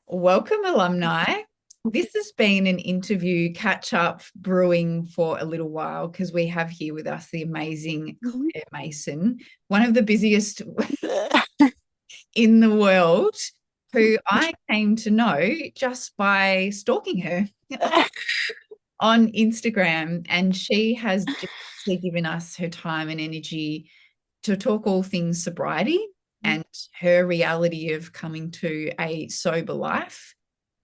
Welcome, alumni. This has been an interview catch up brewing for a little while because we have here with us the amazing Mhm. Claire Mason, one of the busiest in the world, who I came to know just by stalking her on Instagram. And she has generously given us her time and energy to talk all things sobriety and her reality of coming to a sober life.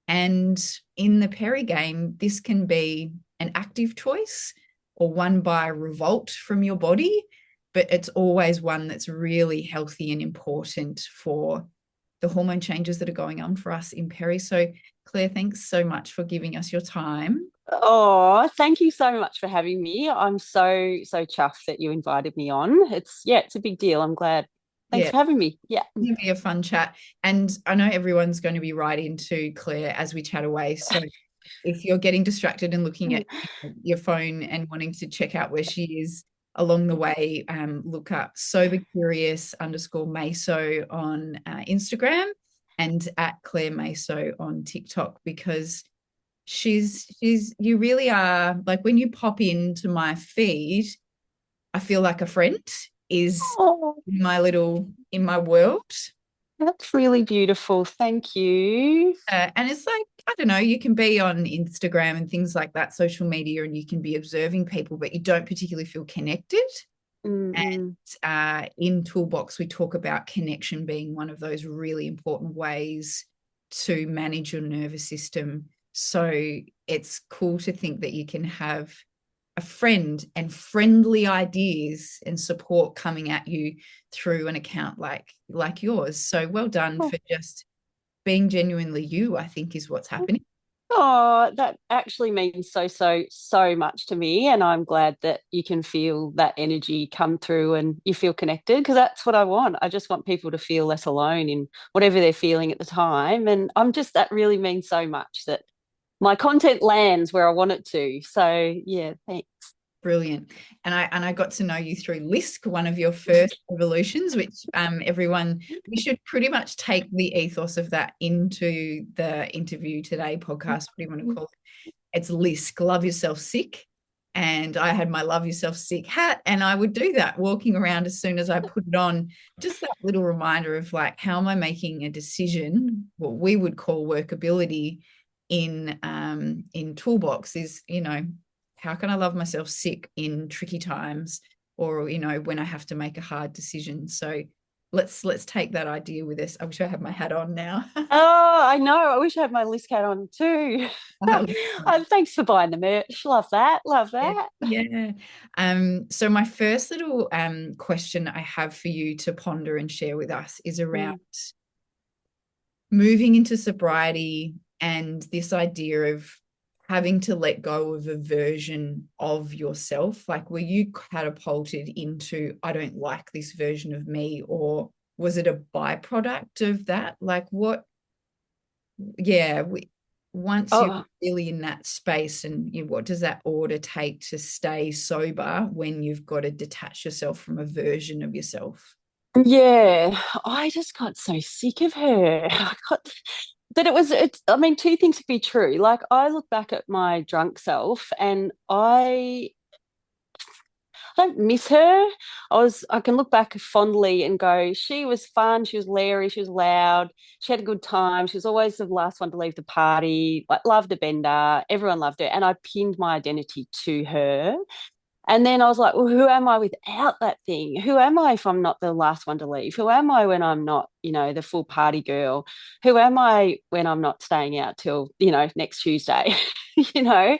And in the Perry game, this can be an active choice or one by revolt from your body, but it's always one that's really healthy and important for the hormone changes that are going on for us in Perry. So, Claire, thanks so much for giving us your time. Oh, thank you so much for having me. I'm so chuffed that you invited me on. It's a big deal. I'm glad. Thanks Yeah, for having me. Yeah. it'll be a fun chat. And I know everyone's going to be right into Claire as we chat away. So if you're getting distracted and looking at your phone and wanting to check out where she is along the way, look up sober curious underscore Maso on Instagram and at Claire Maso on TikTok because she's you really are like when you pop into my feed, I feel like a friend is Oh, in my world. that's really beautiful. Thank you. And it's like, I don't know, you can be on Instagram and things like that, social media, and you can be observing people, but you don't particularly feel connected. Mm-mm. And in Toolbox, we talk about connection being one of those really important ways to manage your nervous system. So it's cool to think that you can have a friend and friendly ideas and support coming at you through an account like yours. So well done Oh, for just being genuinely you, I think is what's happening. oh, that actually means so much to me. And I'm glad that you can feel that energy come through and you feel connected because that's what I want. I just want people to feel less alone in whatever they're feeling at the time. And that really means so much that my content lands where I want it to. So yeah, thanks. Brilliant. And I got to know you through LISC, one of your first evolutions, which everyone we should pretty much take the ethos of that into the interview today podcast. What do you want to call it? It's LISC, love yourself sick. And I had my love yourself sick hat, and I would do that walking around as soon as I put it on. Just that little reminder of like, how am I making a decision? What we would call workability in Toolbox is, how can I love myself sick in tricky times or, when I have to make a hard decision. So let's take that idea with us. I wish I had my hat on now. Oh, I know. I wish I had my list hat on too. Oh, thanks for buying the merch. Love that. Love Yeah. that. Yeah. So my first little question I have for you to ponder and share with us is around Mm. moving into sobriety and this idea of having to let go of a version of yourself. Like, were you catapulted into, I don't like this version of me, or was it a byproduct of that? Like, what, yeah, once you're Oh, really in that space, and what does that order take to stay sober when you've got to detach yourself from a version of yourself? yeah. I just got so sick of her. I got that I mean, two things could be true. Like I look back at my drunk self and I don't miss her. I can look back fondly and go, she was fun, she was leery, she was loud, she had a good time. She was always the last one to leave the party, like loved a bender, everyone loved her. And I pinned my identity to her. And then I was like, well, who am I without that thing? Who am I if I'm not the last one to leave? Who am I when I'm not, the full party girl? Who am I when I'm not staying out till, next Tuesday? you know,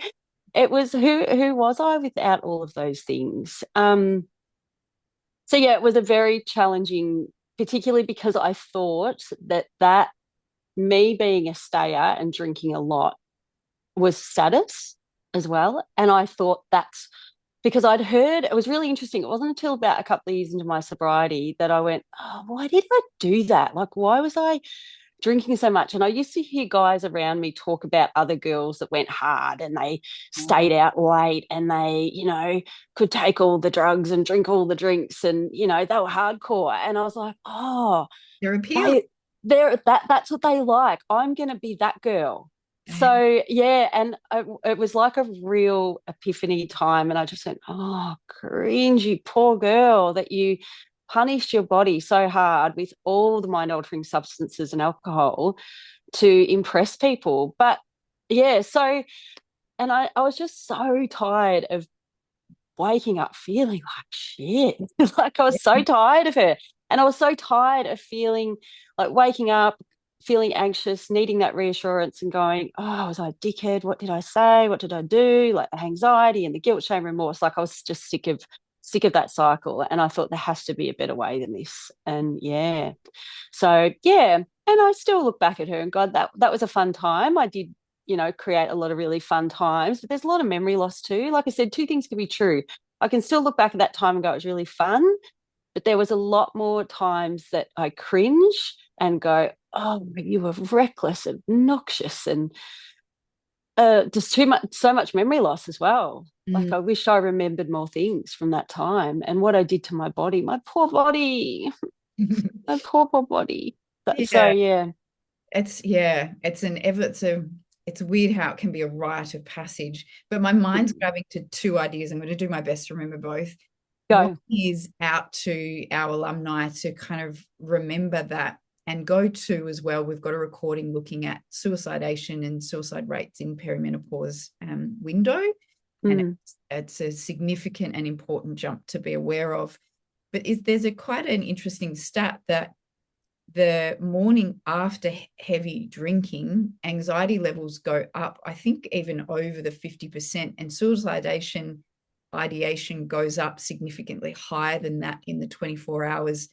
it was who was I without all of those things? So yeah, it was a very challenging, particularly because I thought that me being a stayer and drinking a lot was status as well. And I thought that's because I'd heard it was really interesting. It wasn't until about a couple of years into my sobriety that I went, oh, why did I do that? Like, why was I drinking so much? And I used to hear guys around me talk about other girls that went hard and they stayed out late and they, could take all the drugs and drink all the drinks and, they were hardcore. And I was like, oh, They're they appealing. that's what they like. I'm going to be that girl. So yeah, and it was like a real epiphany time, and I just went, oh, cringe, you poor girl, that you punished your body so hard with all the mind altering substances and alcohol to impress people. But yeah, so and I was just so tired of waking up feeling like shit. Like I was so tired of her. And I was so tired of feeling like waking up, feeling anxious, needing that reassurance and going, oh, was I a dickhead? What did I say? What did I do? Like the anxiety and the guilt, shame, remorse. Like I was just sick of that cycle. And I thought there has to be a better way than this. And yeah. So yeah. And I still look back at her and God, that was a fun time. I did, create a lot of really fun times, but there's a lot of memory loss too. Like I said, two things can be true. I can still look back at that time and go, it was really fun, but there was a lot more times that I cringe and go, oh, you were reckless and obnoxious and just so much memory loss as well. Like Mm. I wish I remembered more things from that time and what I did to my body, my poor body, my poor body. So Yeah, yeah. it's weird how it can be a rite of passage. But my mind's grabbing to two ideas. I'm going to do my best to remember both. One Go. is out to our alumni to kind of remember that and go to as well. We've got a recording looking at suicidation and suicide rates in perimenopause window. And Mm. it's a significant and important jump to be aware of. But there's quite an interesting stat that the morning after heavy drinking, anxiety levels go up, I think even over the 50%, and suicidation ideation goes up significantly higher than that in the 24 hours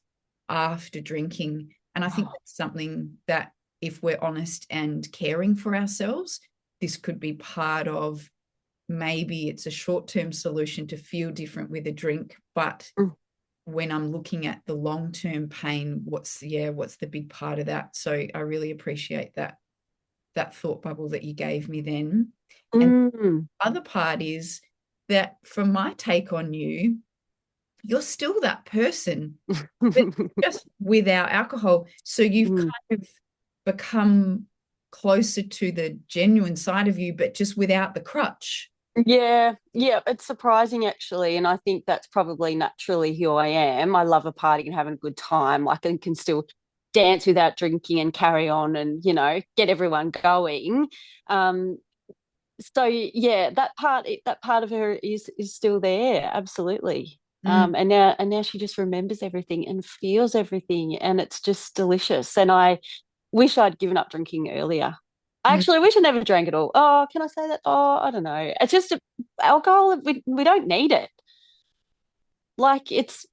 after drinking. And I think Oh. that's something that, if we're honest and caring for ourselves, this could be part of. Maybe it's a short-term solution to feel different with a drink, but Mm. when I'm looking at the long-term pain, what's the big part of that? So I really appreciate that thought bubble that you gave me then. And Mm. the other part is that, from my take on you, you're still that person, but just without alcohol. So you've Mm. kind of become closer to the genuine side of you, but just without the crutch. Yeah, yeah, it's surprising actually. And I think that's probably naturally who I am. I love a party and having a good time. Like I can still dance without drinking and carry on and, get everyone going. Um, so yeah, that part of her is still there, absolutely. Mm, And now she just remembers everything and feels everything, and it's just delicious. And I wish I'd given up drinking earlier. I mm, actually wish I never drank at all. Oh, can I say that? Oh, I don't know. It's just alcohol. We don't need it. Like it's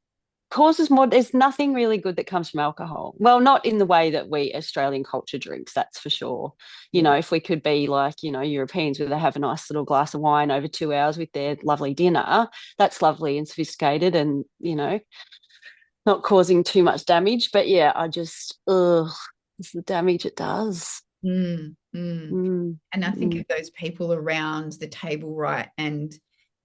causes more. There's nothing really good that comes from alcohol. Well, not in the way that we Australian culture drinks. That's for sure. yeah. If we could be like Europeans, where they have a nice little glass of wine over 2 hours with their lovely dinner, that's lovely and sophisticated, and not causing too much damage. But yeah, it's the damage it does. Mm, mm. Mm, And I think mm, of those people around the table, right? And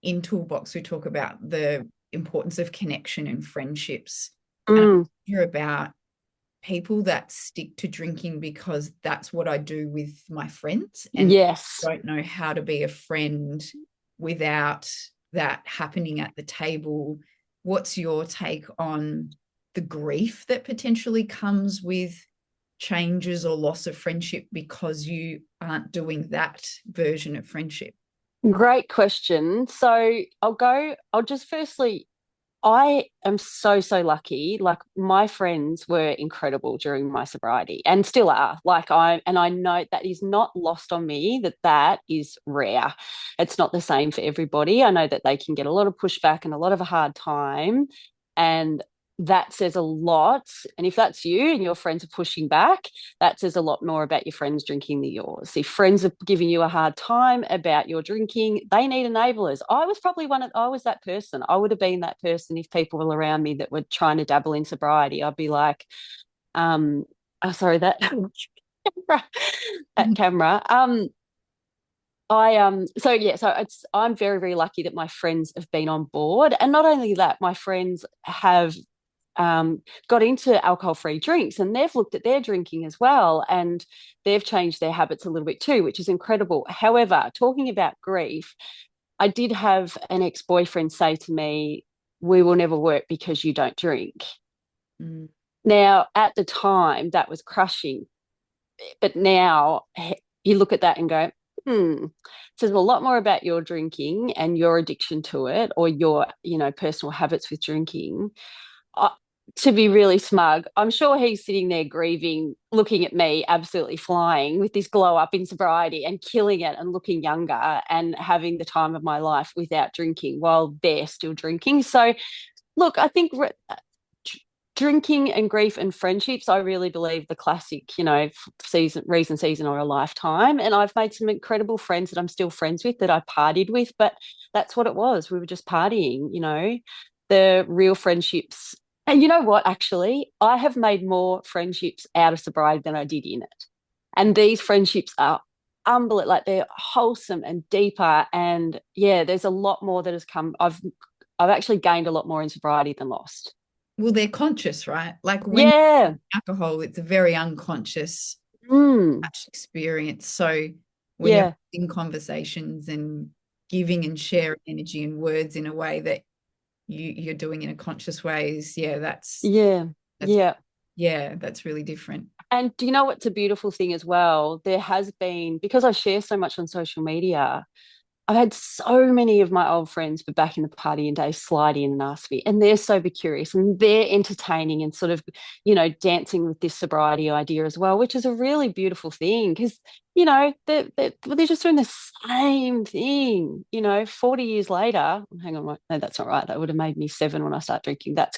in Toolbox, we talk about the importance of connection and friendships. And I mm. hear about people that stick to drinking because that's what I do with my friends, and Yes. don't know how to be a friend without that happening at the table. What's your take on the grief that potentially comes with changes or loss of friendship because you aren't doing that version of friendship? Great question. So I'll just firstly, I am so, so lucky. Like my friends were incredible during my sobriety and still are. And I know that is not lost on me, that is rare. It's not the same for everybody. I know that they can get a lot of pushback and a lot of a hard time. And that says a lot. And if that's you and your friends are pushing back, that says a lot more about your friends drinking than yours. If friends are giving you a hard time about your drinking, they need enablers. I was that person. I would have been that person if people were around me that were trying to dabble in sobriety. I'd be like, oh, sorry, that camera, that camera. I'm very, very lucky that my friends have been on board. And not only that, my friends have got into alcohol-free drinks, and they've looked at their drinking as well, and they've changed their habits a little bit too, which is incredible. However, talking about grief, I did have an ex-boyfriend say to me, "We will never work because you don't drink." Mm. Now, at the time, that was crushing, but now you look at that and go, it says a lot more about your drinking and your addiction to it, or your, personal habits with drinking. uh, to be really smug, I'm sure he's sitting there grieving, looking at me absolutely flying with this glow up in sobriety and killing it and looking younger and having the time of my life without drinking while they're still drinking. So, look, I think drinking and grief and friendships, I really believe the classic, season or a lifetime. And I've made some incredible friends that I'm still friends with, that I partied with, but that's what it was. We were just partying, the real friendships. And you know what, actually, I have made more friendships out of sobriety than I did in it. And these friendships are unbelievable, like they're wholesome and deeper. And yeah, there's a lot more that has come. I've actually gained a lot more in sobriety than lost. Well, they're conscious, right? Like when Yeah. alcohol, it's a very unconscious Mm. experience. So when you're Yeah. in conversations and giving and sharing energy and words in a way that you're doing in a conscious ways, yeah, Yeah. that's Yeah. yeah, that's really different. And do you know what's a beautiful thing as well? There has been, because I share so much on social media, I've had so many of my old friends, but back in the partying days, slide in and ask me, and they're sober curious and they're entertaining and sort of, dancing with this sobriety idea as well, which is a really beautiful thing because, they're just doing the same thing, 40 years later. Hang on, no, that's not right. That would have made me 7 when I start drinking. That's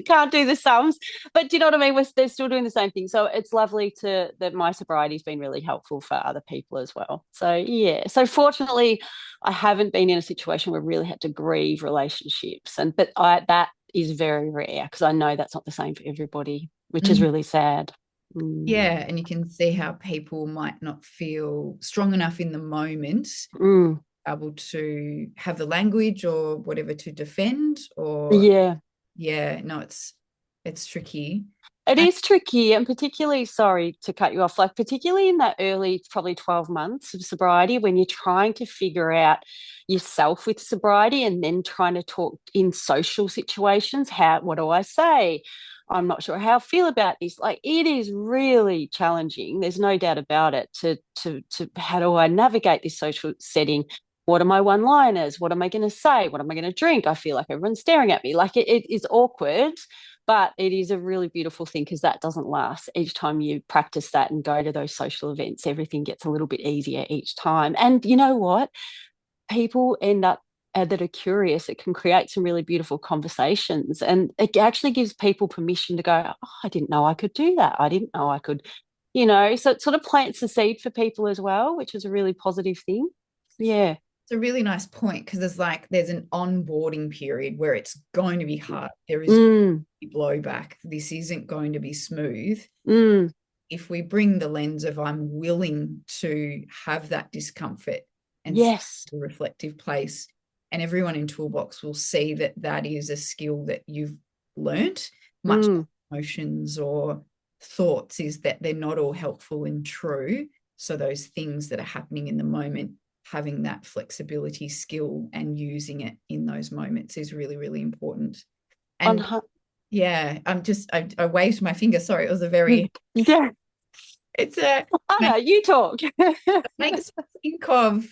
can't do the sums. But do you know what I mean? They're still doing the same thing. So it's lovely that my sobriety's been really helpful for other people as well. So yeah. So fortunately, I haven't been in a situation where I really had to grieve relationships, but that is very rare because I know that's not the same for everybody, which is Mhm. really sad. Mm. Yeah, and you can see how people might not feel strong enough in the moment, Mm. able to have the language or whatever to defend, or Yeah. yeah, no, it's tricky. It And is tricky, and particularly, sorry to cut you off, like particularly in that early, probably 12 months of sobriety, when you're trying to figure out yourself with sobriety and then trying to talk in social situations. What do I say? I'm not sure how I feel about this. Like it is really challenging. There's no doubt about it. To how do I navigate this social setting? What are my one-liners? What am I going to say? What am I going to drink? I feel like everyone's staring at me. Like it is awkward, but it is a really beautiful thing because that doesn't last. Each time you practice that and go to those social events, everything gets a little bit easier each time. And you know what? People end up that are curious. It can create some really beautiful conversations. And it actually gives people permission to go, oh, I didn't know I could do that. I didn't know I could, so it sort of plants the seed for people as well, which is a really positive thing. Yeah. it's a really nice point because there's an onboarding period where it's going to be hard. There is Mm, blowback. This isn't going to be smooth. mm, If we bring the lens of I'm willing to have that discomfort and see yes. the reflective place, and everyone in Toolbox will see that that is a skill that you've learnt, much Mm, emotions or thoughts is that they're not all helpful and true. So those things that are happening in the moment, having that flexibility skill and using it in those moments is really, really important. on, And yeah, I waved my finger. Sorry, it was a very yeah. it's a Oh no, you talk. makes me think of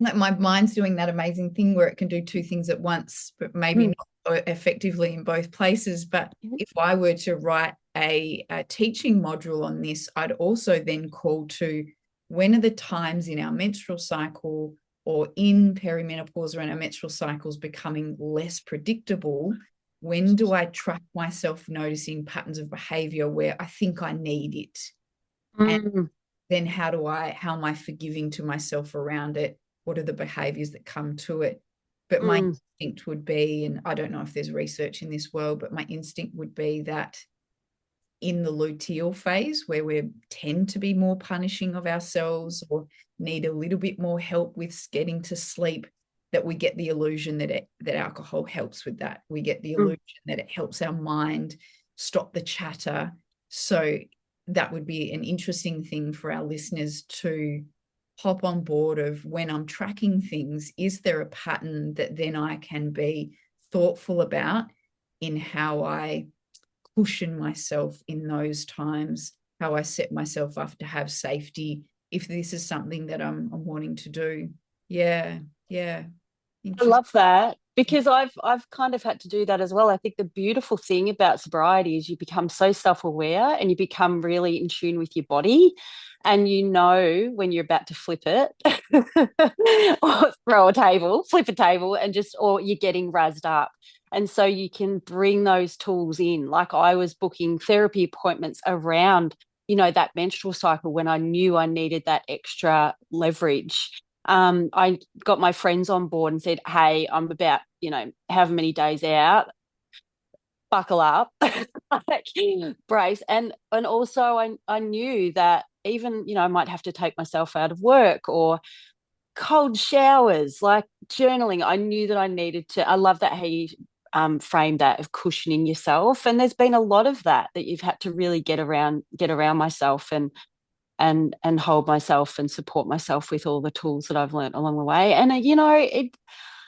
like my mind's doing that amazing thing where it can do two things at once, but maybe Mm. not effectively in both places. But if I were to write a teaching module on this, I'd also then call to when are the times in our menstrual cycle or in perimenopause or in our menstrual cycles becoming less predictable? When do I track myself noticing patterns of behavior where I think I need it? And Mm, then how am I forgiving to myself around it? What are the behaviors that come to it? But my mm, instinct would be, and I don't know if there's research in this world, but my instinct would be that in the luteal phase where we tend to be more punishing of ourselves or need a little bit more help with getting to sleep, that we get the illusion that that alcohol helps with that. We get the Mm. illusion that it helps our mind stop the chatter. So that would be an interesting thing for our listeners to hop on board of, when I'm tracking things, is there a pattern that then I can be thoughtful about in how I cushion myself in those times, how I set myself up to have safety if this is something that I'm wanting to do. Yeah, yeah. I Interesting. love that because I've kind of had to do that as well. I think the beautiful thing about sobriety is you become so self-aware and you become really in tune with your body, and you know when you're about to flip it or throw a table, flip a table, and just, or you're getting razzed up. And so you can bring those tools in. Like I was booking therapy appointments around, that menstrual cycle when I knew I needed that extra leverage. I got my friends on board and said, "Hey, I'm about, however many days out. Buckle up, like, brace." And also, I knew that even, I might have to take myself out of work, or cold showers, like journaling. I knew that I needed to. I love that how you framed that of cushioning yourself. And there's been a lot of that you've had to really get around myself, and hold myself and support myself with all the tools that I've learned along the way. And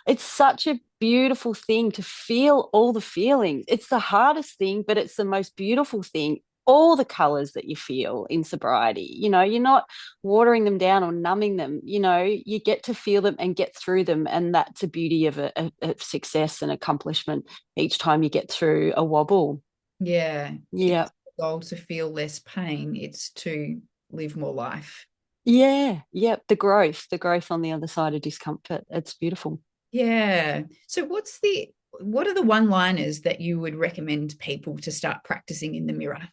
it's such a beautiful thing to feel all the feelings. It's the hardest thing, but it's the most beautiful thing. All the colors that you feel in sobriety, you're not watering them down or numbing them. You get to feel them and get through them. And that's the beauty of a success and accomplishment each time you get through a wobble. Yeah. Yeah. It's the goal to feel less pain. It's to live more life. Yeah. Yeah. The growth on the other side of discomfort. It's beautiful. Yeah. So what are the one-liners that you would recommend people to start practicing in the mirror?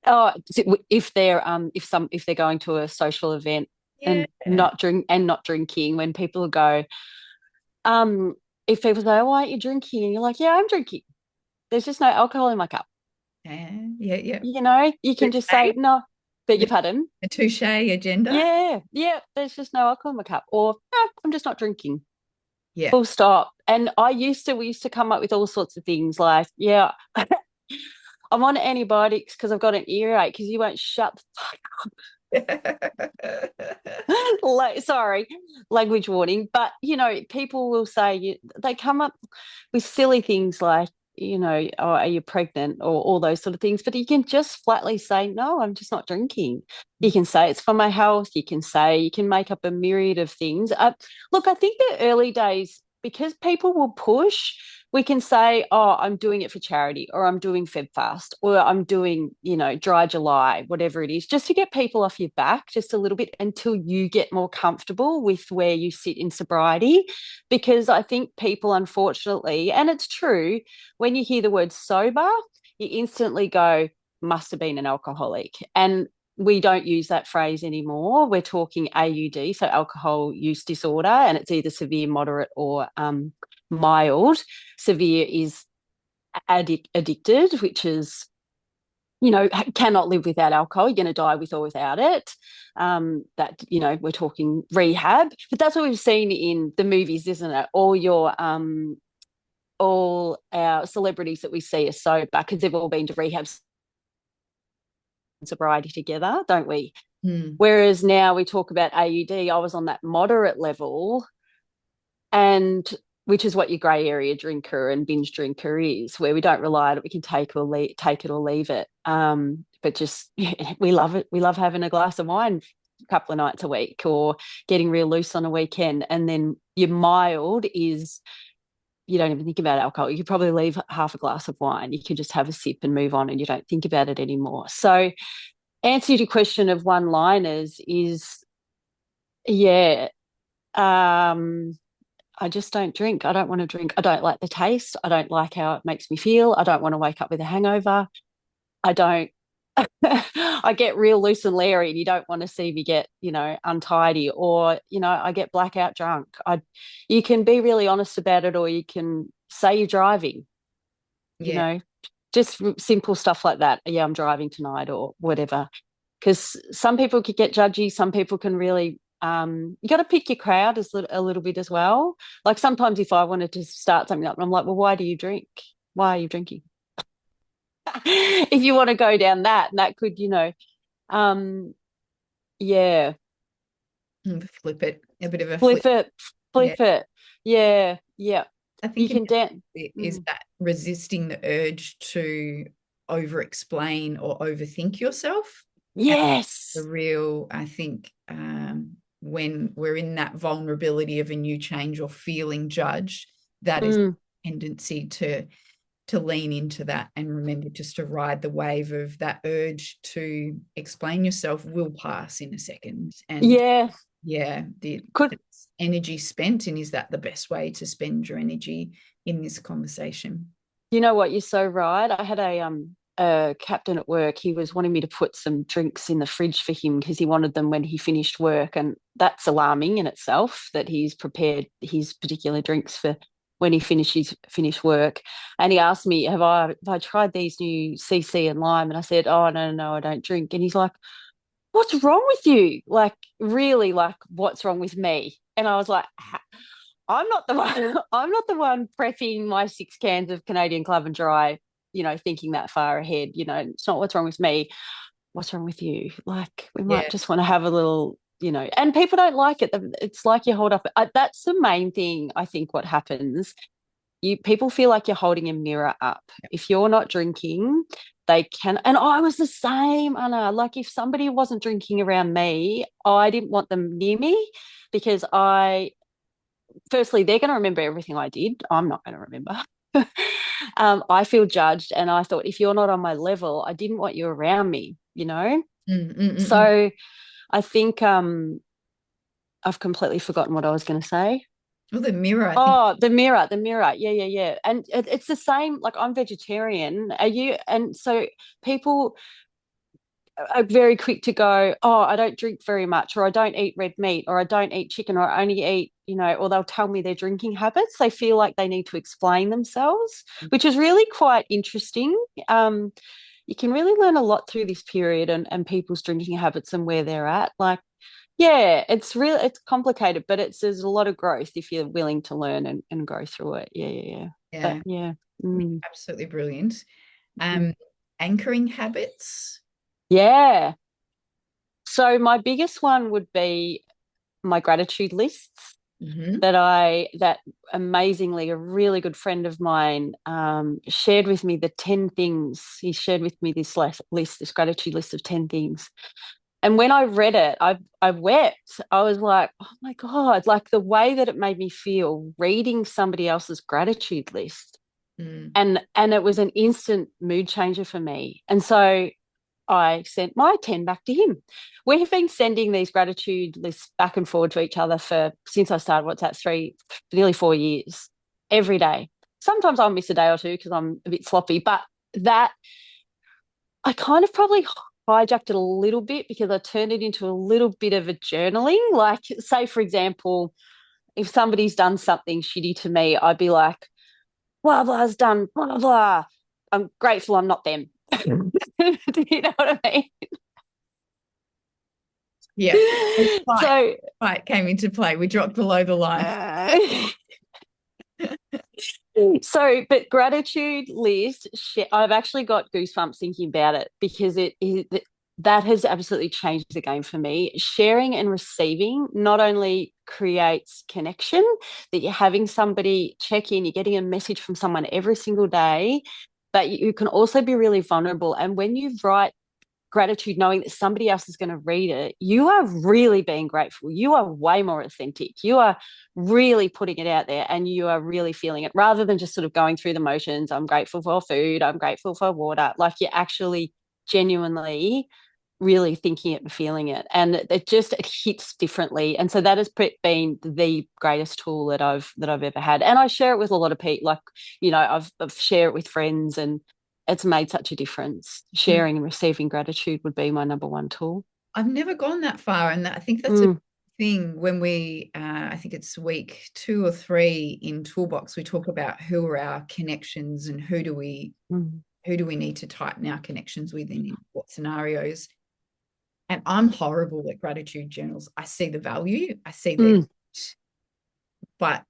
Oh, if they're going to a social event Yeah. and not drinking, when people go, um, if people say, "Oh, why aren't you drinking?" and you're like, "Yeah, I'm drinking. There's just no alcohol in my cup." Yeah. Yeah. Yeah. You can just say, "No, beg your pardon. A touche agenda. Yeah, yeah, there's just no alcohol in my cup," or "No, I'm just not drinking." Yeah. Full stop. And we used to come up with all sorts of things like, "Yeah, I'm on antibiotics because I've got an earache because you won't shut the fuck like, sorry, language warning." But people will say, they come up with silly things like, "Oh, are you pregnant?" or all those sort of things. But you can just flatly say, "No, I'm just not drinking." You can say it's for my health. You can make up a myriad of things. Look, I think the early days, because people will push, we can say, "Oh, I'm doing it for charity," or "I'm doing Feb Fast," or "I'm doing, Dry July," whatever it is, just to get people off your back just a little bit until you get more comfortable with where you sit in sobriety. Because I think people, unfortunately, and it's true, when you hear the word sober, you instantly go, "Must have been an alcoholic." And we don't use that phrase anymore. We're talking AUD, so alcohol use disorder, and it's either severe, moderate, or mild. Severe is addicted, which is, cannot live without alcohol. You're going to die with or without it. We're talking rehab, but that's what we've seen in the movies, isn't it? All our celebrities that we see are sober because they've all been to rehab and sobriety together, don't we? Hmm. Whereas now we talk about AUD. I was on that moderate level, and which is what your grey area drinker and binge drinker is, where we don't rely on it. We can take it or leave it. But just, we love it. We love having a glass of wine a couple of nights a week, or getting real loose on a weekend. And then your mild is, you don't even think about alcohol. You could probably leave half a glass of wine. You can just have a sip and move on, and you don't think about it anymore. So, answer to your question of one liners is, yeah. I just don't drink. I don't want to drink. I don't like the taste. I don't like how it makes me feel. I don't want to wake up with a hangover. I don't. I get real loose and leery, and you don't want to see me get, untidy, or, I get blackout drunk. You can be really honest about it, or you can say you're driving, you Yeah. know, just simple stuff like that. "Yeah, I'm driving tonight," or whatever. Because some people could get judgy. Some people can really You got to pick your crowd a little bit as well. Like sometimes if I wanted to start something up, I'm like, well, why do you drink? Why are you drinking? If you want to go down that, and that could, um, yeah, Flip it, a bit of a flip. flip it, Yeah. flip it. Yeah, yeah. I You think can dance. another bit is Mm. that resisting the urge to over explain or overthink yourself. And the Yes. real, I think, when we're in that vulnerability of a new change or feeling judged, that is Mm. a tendency to lean into that and remember just to ride the wave of that urge to explain yourself will pass in a second. And Yeah. yeah, the Could energy spent, and is that the best way to spend your energy in this conversation? You know what? You're so right. I had a captain at work. He was wanting me to put some drinks in the fridge for him because he wanted them when he finished work, and that's alarming in itself that he's prepared his particular drinks for when he finished work. And he asked me, have I tried these new CC and lime? And I said, oh no, no, no, I don't drink. And he's like, what's wrong with you? Like, really, like, what's wrong with me? And I was like, I'm not the one. I'm not the one prepping my 6 cans of Canadian Club and Dry, thinking that far ahead. It's not what's wrong with me. What's wrong with you? Like, we Yeah. might just want to have a little, and people don't like it. It's like you hold up. That's the main thing. I think what happens. People feel like you're holding a mirror up. If you're not drinking, they can. And I was the same, Anna. Like if somebody wasn't drinking around me, I didn't want them near me because firstly, they're going to remember everything I did. I'm not going to remember. I feel judged. And I thought, if you're not on my level, I didn't want you around me. Mm, mm, mm, mm. So I think I've completely forgotten what I was going to say. Well, the mirror, I think. Oh, the mirror, the mirror. Yeah, yeah, yeah. And it's the same. Like I'm vegetarian. Are you? And so people are very quick to go, oh, I don't drink very much, or I don't eat red meat, or I don't eat chicken, or I only eat, or they'll tell me their drinking habits. They feel like they need to explain themselves, which is really quite interesting. You can really learn a lot through this period and people's drinking habits and where they're at. Like, yeah, it's complicated, but there's a lot of growth if you're willing to learn and go through it. Yeah, yeah, yeah. But Yeah, yeah. Mm, absolutely brilliant. mm. Anchoring habits. Yeah. So my biggest one would be my gratitude lists Hmm. that amazingly a really good friend of mine shared with me the 10 things. He shared with me this gratitude list of 10 things. And when I read it, I wept. I was like, oh my God, like the way that it made me feel reading somebody else's gratitude list. Mm. And it was an instant mood changer for me. And so I sent my 10 back to him. We have been sending these gratitude lists back and forward to each other since I started WhatsApp, nearly 4 years, every day. Sometimes I'll miss a day or two because I'm a bit sloppy, but that I kind of probably hijacked it a little bit because I turned it into a little bit of a journaling. Like, say, for example, if somebody's done something shitty to me, I'd be like, blah, blah's done, blah, blah. I'm grateful I'm not them. Do you know what I mean? Yeah. Fight, So, fight came into play. We dropped below the line. uh, but gratitude list, I've actually got goosebumps thinking about it because that has absolutely changed the game for me. Sharing and receiving not only creates connection, that you're having somebody check in, you're getting a message from someone every single day, but you can also be really vulnerable. And when you write gratitude knowing that somebody else is going to read it, you are really being grateful. You are way more authentic. You are really putting it out there and you are really feeling it rather than just sort of going through the motions. I'm grateful for food. I'm grateful for water. Like you're actually genuinely really thinking it and feeling it. And it hits differently. And so that has been the greatest tool that I've ever had. And I share it with a lot of people. Like, I've shared it with friends and it's made such a difference. Mm. Sharing and receiving gratitude would be my number one tool. I've never gone that far, and I think that's a Mm, thing when I think it's week 2 or 3 in Toolbox, we talk about who are our connections and mm, who do we need to tighten our connections with in what scenarios. And I'm horrible at gratitude journals. I see the value, I see the, Mm. but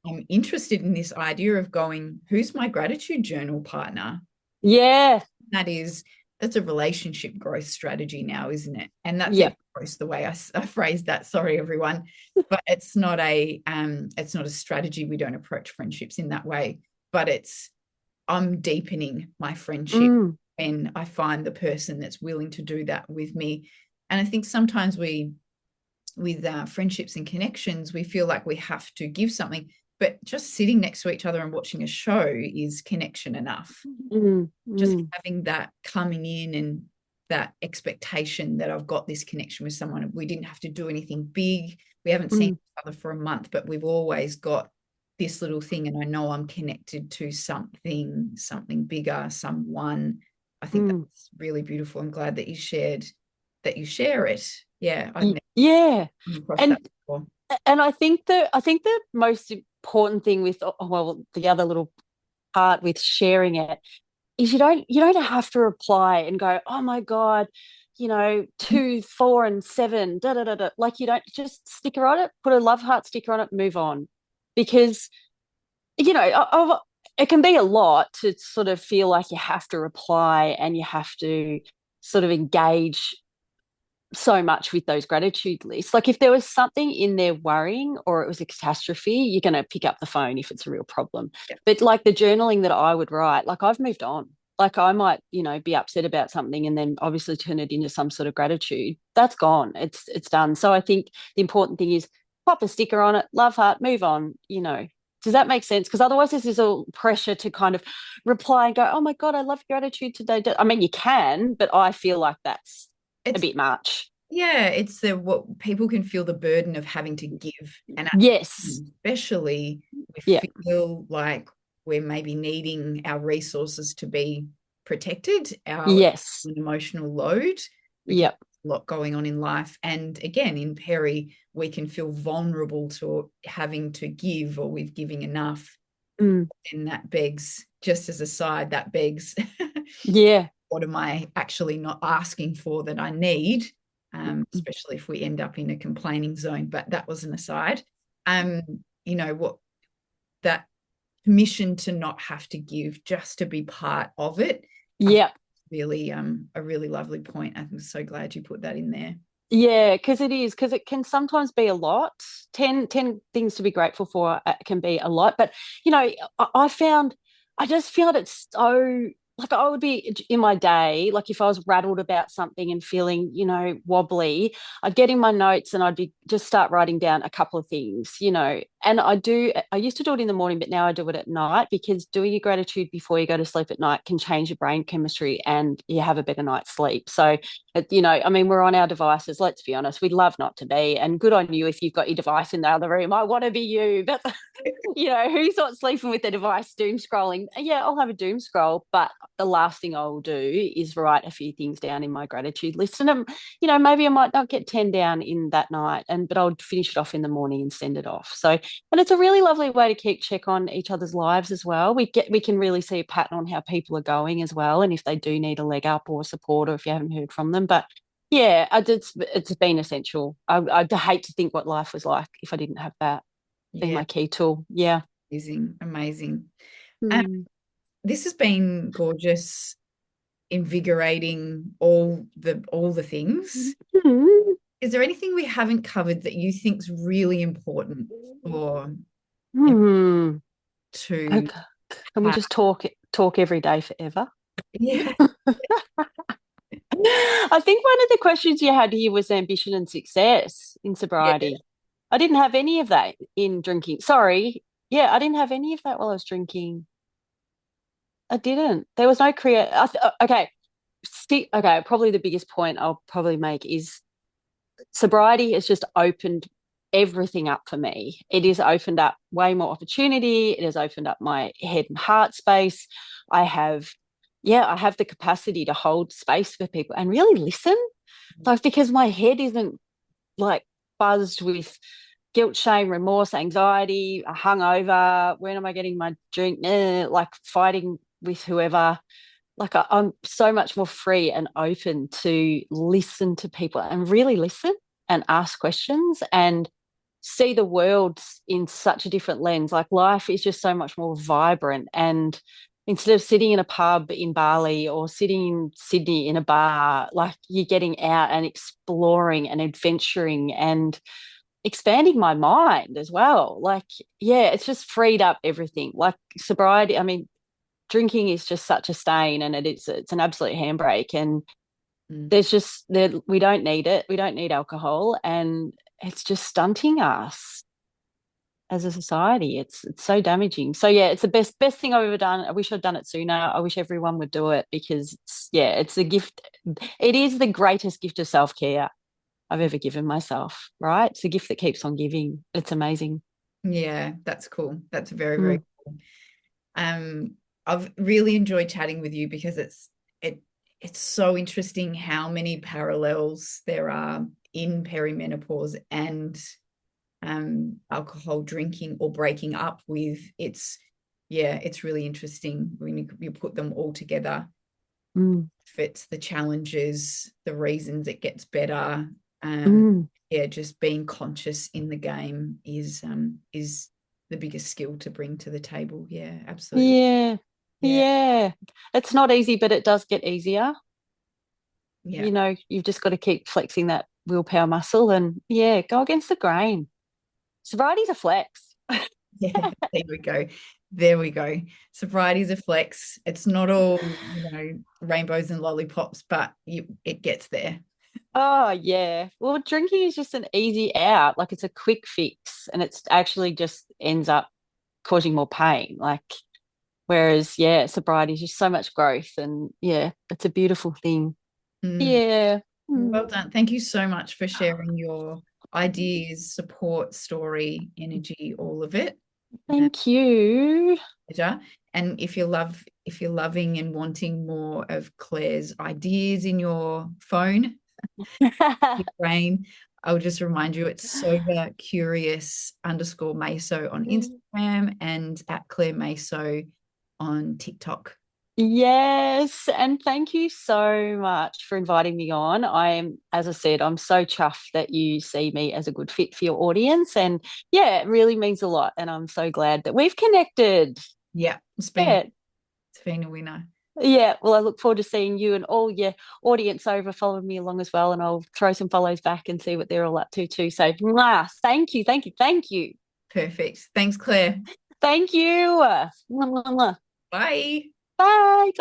I'm interested in this idea of going, who's my gratitude journal partner? Yeah. That is, that's a relationship growth strategy now, isn't it? And that's Yeah. even gross the way I phrased that. Sorry, everyone, but it's not a strategy. We don't approach friendships in that way. But it's I'm deepening my friendship Mm. when I find the person that's willing to do that with me. And I think sometimes with friendships and connections, we feel like we have to give something, but just sitting next to each other and watching a show is connection enough. Mm. Just Mm. having that coming in and that expectation that I've got this connection with someone. We didn't have to do anything big. We haven't seen Mm. each other for a month, but we've always got this little thing, and I know I'm connected to something bigger, someone. I think Mm. that's really beautiful. I'm glad that you share it. Yeah, I've never Yeah. come across that And before. I think the most important thing with well, the other little part with sharing it is you don't have to reply and go, oh my God, 2, 4, and 7, da da da da. Like, you don't, just sticker on it, put a love heart sticker on it, move on. Because, it can be a lot to sort of feel like you have to reply and you have to sort of engage so much with those gratitude lists. Like, if there was something in there worrying or it was a catastrophe, you're going to pick up the phone if it's a real problem. Yeah. But like the journaling that I would write, like, I've moved on. Like, I might, be upset about something and then obviously turn it into some sort of gratitude. That's gone. It's done. So I think the important thing is pop a sticker on it, love heart, move on. Does that make sense? Because otherwise there's this all pressure to kind of reply and go, oh my God, I love gratitude today. I mean, you can, but I feel like that's a It's bit much. Yeah, it's the what people can feel the burden of having to give. And Yes. especially we Yeah. feel like we're maybe needing our resources to be protected, our Yes. emotional load, because Yep. there's a lot going on in life. And again, in Perry, we can feel vulnerable to having to give or with giving enough. Mm. And that begs, just as a side, that begs Yeah. what am I actually not asking for that I need, Mm. especially if we end up in a complaining zone. But that was an aside. What that permission to not have to give, just to be part of it, I think Yep. really a really lovely point. I'm so glad you put that in there. Yeah, because it can sometimes be a lot. Ten things to be grateful for can be a lot. But, I found, I just feel it's so, like, I would be in my day, like if I was rattled about something and feeling, wobbly, I'd get in my notes and I'd be just start writing down a couple of things. And I used to do it in the morning, but now I do it at night, because doing your gratitude before you go to sleep at night can change your brain chemistry and you have a better night's sleep. So, I mean, we're on our devices. Let's be honest, we'd love not to be. And good on you if you've got your device in the other room. I want to be you. But, who's not sleeping with their device, doom scrolling? Yeah, I'll have a doom scroll. But the last thing I'll do is write a few things down in my gratitude list. And, maybe I might not get 10 down in that night, but I'll finish it off in the morning and send it off. So, and it's a really lovely way to keep check on each other's lives as well. We can really see a pattern on how people are going as well, and if they do need a leg up or support, or if you haven't heard from them. But yeah, it's been essential. I'd hate to think what life was like if I didn't have that being Yeah, my key tool. Yeah. amazing. Um, Mm. this has been gorgeous, invigorating, all the things. Is there anything we haven't covered that you think is really important for Hmm. to Okay. Can we have? just talk every day forever? Yeah, I think one of the questions you had here was ambition and success in yeah, sobriety. I didn't have any of that in drinking. Sorry. Yeah, I didn't have any of that while I was drinking. I didn't. There was no create. Okay. Okay. Probably the biggest point I'll probably make is sobriety has just opened everything up for me. It has opened up way more opportunity. It has opened up my head and heart space. I have, yeah, I have the capacity to hold space for people and really listen. Like, because my head isn't like buzzed with guilt, shame, remorse, anxiety, hungover. When am I getting my drink? Like fighting with whoever. like I'm so much more free and open to listen to people and really listen and ask questions and see the world in such a different lens. Like life is just so much more vibrant. And instead of sitting in a pub in Bali or sitting in Sydney in a bar, like you're getting out and exploring and adventuring and expanding my mind as well. Like, yeah, it's just freed up everything. Like sobriety, I mean, drinking is just such a stain and it's an absolute handbrake. And Mm. there's just there we don't need it. We don't need alcohol and it's just stunting us as a society. It's so damaging. So yeah, it's the best thing I've ever done. I wish I'd done it sooner. I wish everyone would do it because it's yeah, it's a gift. It is the greatest gift of self-care I've ever given myself, right? It's a gift that keeps on giving. It's amazing. Yeah, that's cool. That's very, very Mm, cool. Um, I've really enjoyed chatting with you because it it's so interesting how many parallels there are in perimenopause and alcohol drinking or breaking up with. It's really interesting when you put them all together. mm, Fits the challenges, the reasons it gets better. mm. Yeah, just being conscious in the game is the biggest skill to bring to the table. Yeah, absolutely. Yeah. Yeah, Yeah. It's not easy, but it does get easier. yeah, You know, you've just got to keep flexing that willpower muscle and yeah, go against the grain. Sobriety's a flex. yeah. There we go. There we go. Sobriety's a flex. It's not all, rainbows and lollipops, but it gets there. Oh, yeah. Well, drinking is just an easy out. Like it's a quick fix and it's actually just ends up causing more pain. Like, whereas, yeah, sobriety is just so much growth and yeah, it's a beautiful thing. Mm. Yeah. Mm. Well done. Thank you so much for sharing your ideas, support, story, energy, all of it. Thank you. Pleasure. And if you're loving and wanting more of Claire's ideas in your phone, your brain, I'll just remind you it's sober curious underscore Maso on Instagram and at Claire Maso on TikTok. Yes, and thank you so much for inviting me on. As I said, I'm so chuffed that you see me as a good fit for your audience. And yeah, it really means a lot. And I'm so glad that we've connected. Yeah, Yeah. it's been a winner. Yeah. Well, I look forward to seeing you and all your audience over following me along as well. And I'll throw some follows back and see what they're all up to too. So, mwah, thank you. Thank you. Thank you. Perfect. Thanks, Claire. Thank you. Mwah, mwah, mwah. Bye. Bye.